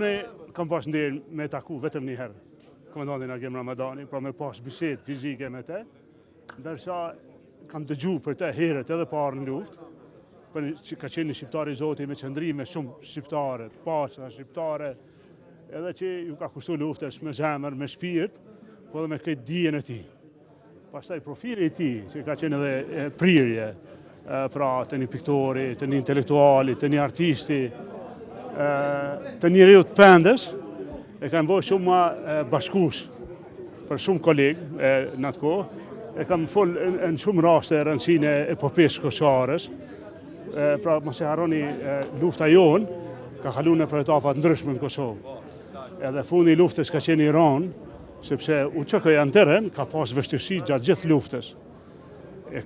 Unë kam pas nderë me taku vetëm një herë komandantin Agim Ramadani, pra me pas bisedë fizike me te, ndërsa kam dëgju për te herët edhe parë në luftë, për që ka qenë një shqiptar i Zotit me qëndrime shumë shqiptare, të pacha shqiptare, edhe që ju ka kushtu luftës me zemër, me shpirt, po edhe me këtë dijen e tij. Pastaj profili i tij, që ka qenë edhe prirje, pra të një piktori, të një intelektuali, të një artisti, të njeriu të pendës, e kanë bërë shumë ma bashkues për shumë kolegë në atë kohë, e kam folë në shumë raste rëndësinë e epopesë koçares. Pra mos e harroni lufta jonë ka kaluar në etafa të ndryshme në Kosovë. Edhe fundi i luftës ka qenë Iran, sepse UÇK janë tërën ka pas vështirësi gjatë gjithë luftës.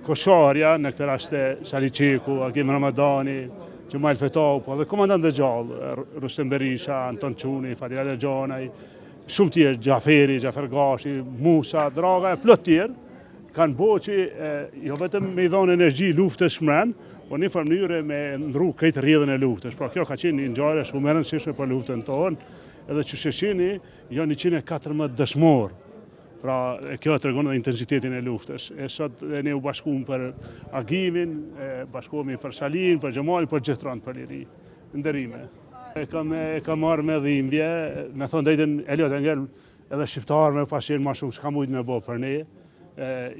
Koçarja në këtë rast Sali Çeku, Agim Ramadani, Xhumal Fetau, po dhe komandant e gjallë, Rustem Berisha, Anton Çuni, Fadila Lexhanaj, shumë tjerë, Xhafer Gashi, Musa, Draga e plot tjerë, kanë bo që jo vetëm me i dhonë energji luftës shmren, po një mënyrë me ndru këtë rrjedhën e luftës. Pra kjo ka qenë një ngjarje shumë e rëndësishme për luftën tonë, edhe që sheshini janë 114 dëshmorë. Pra kjo tregon edhe intensitetin e luftës. E sot ne u bashkuam për Agimin, bashkohemi për Salin, për Xhamalin, për gjithë ranë për liri, nderime. E kam marrë me dhimbje, me thonë drejtën Eliot Engel, edhe shqiptarëve pas qenë ma shumë s'ka mujt me bo për ne.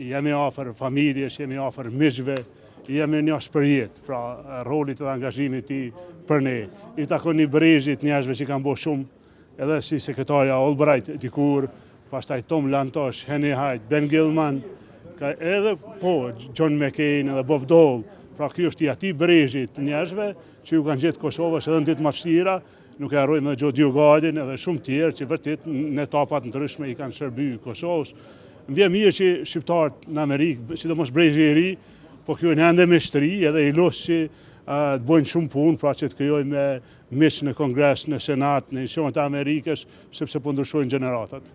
Jemi afër familjes, jemi afër miqve, jemi njohës për jetë, pra rolit dhe angazhimit i për ne. I takoni Brezhit, njerëzve që kanë bo shumë, edhe si sekretarja Albright dikur, pastaj Tom Lantosh, Henry Hyde, Ben Gilman, edhe po John McCain edhe Bob Dole. Pra kjo është i atij Brezhit njerëzve që ju kanë gjetë Kosovës edhe në ditë më të vështira, nuk e harrojmë edhe Gjo Diogadin edhe shumë tjerë që vërtet në etapat ndryshme i kanë shërbyer Kosovës. Më vjen mirë që shqiptarët në Amerikë, sidomos Brezhi i ri, po kjo në ende me shtri edhe i los që të bojnë shumë punë, pra që të krijojmë miq në Kongres, në Senat, në Institucionet e Amerikës, sepse po ndryshojnë gjeneratat.